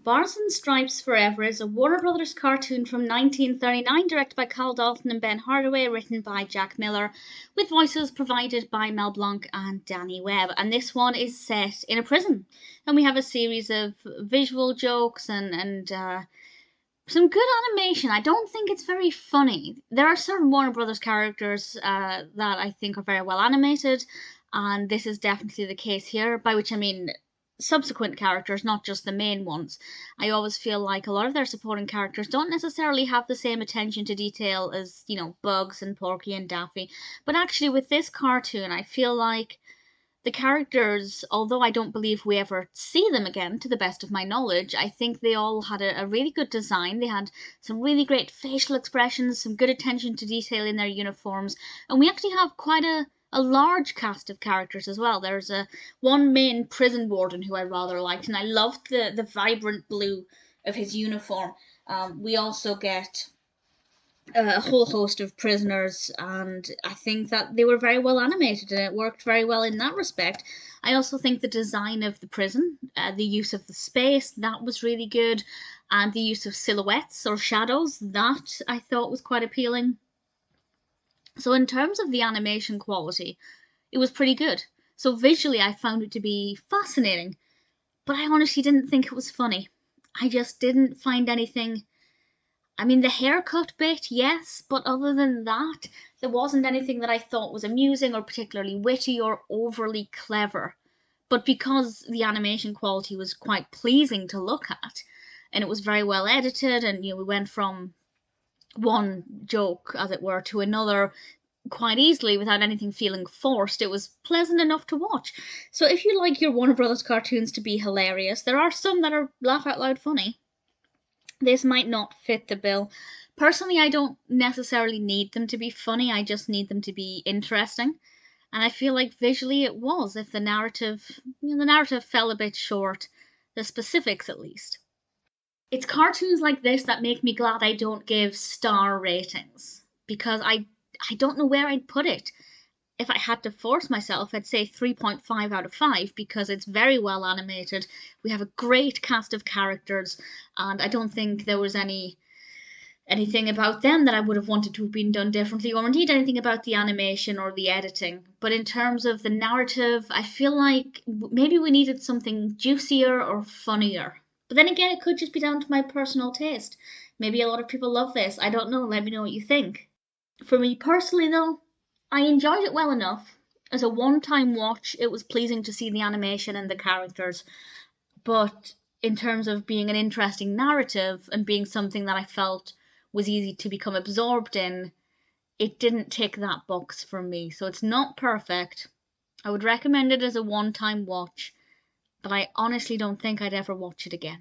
Bars and Stripes Forever is a Warner Brothers cartoon from 1939 directed by Dalton and Ben Hardaway, written by Jack Miller, with voices provided by Mel Blanc and Danny Webb. And this one is set in a prison. And we have a series of visual jokes and some good animation. I don't think it's very funny. There are certain Warner Brothers characters that I think are very well animated, and this is definitely the case here, by which I mean subsequent characters, not just the main ones. I always feel like a lot of their supporting characters don't necessarily have the same attention to detail as, Bugs and Porky and Daffy. But actually, with this cartoon, I feel like the characters, although I don't believe we ever see them again, to the best of my knowledge, I think they all had a really good design. They had some really great facial expressions, some good attention to detail in their uniforms, and we actually have quite a large cast of characters as well. There's one main prison warden who I rather liked, and I loved the vibrant blue of his uniform. We also get a whole host of prisoners, and I think that they were very well animated and it worked very well in that respect. I also think the design of the prison, the use of the space, that was really good, and the use of silhouettes or shadows, that I thought was quite appealing. So in terms of the animation quality, it was pretty good. So visually I found it to be fascinating, but I honestly didn't think it was funny. I just didn't find anything. I mean, the haircut bit, yes, but other than that, there wasn't anything that I thought was amusing or particularly witty or overly clever. But because the animation quality was quite pleasing to look at, and it was very well edited, and we went from one joke, as it were, to another quite easily without anything feeling forced. It was pleasant enough to watch. So if you like your Warner Brothers cartoons to be hilarious, there are some that are laugh out loud funny. This might not fit the bill. Personally, I don't necessarily need them to be funny, I just need them to be interesting. And I feel like visually it was, if the narrative fell a bit short, the specifics at least. It's cartoons like this that make me glad I don't give star ratings, because I don't know where I'd put it. If I had to force myself, I'd say 3.5 out of 5 because it's very well animated. We have a great cast of characters, and I don't think there was anything about them that I would have wanted to have been done differently, or indeed anything about the animation or the editing. But in terms of the narrative, I feel like maybe we needed something juicier or funnier. But then again, it could just be down to my personal taste. Maybe a lot of people love this. I don't know. Let me know what you think. For me personally, though, I enjoyed it well enough. As a one-time watch, it was pleasing to see the animation and the characters. But in terms of being an interesting narrative and being something that I felt was easy to become absorbed in, it didn't tick that box for me. So it's not perfect. I would recommend it as a one-time watch, but I honestly don't think I'd ever watch it again.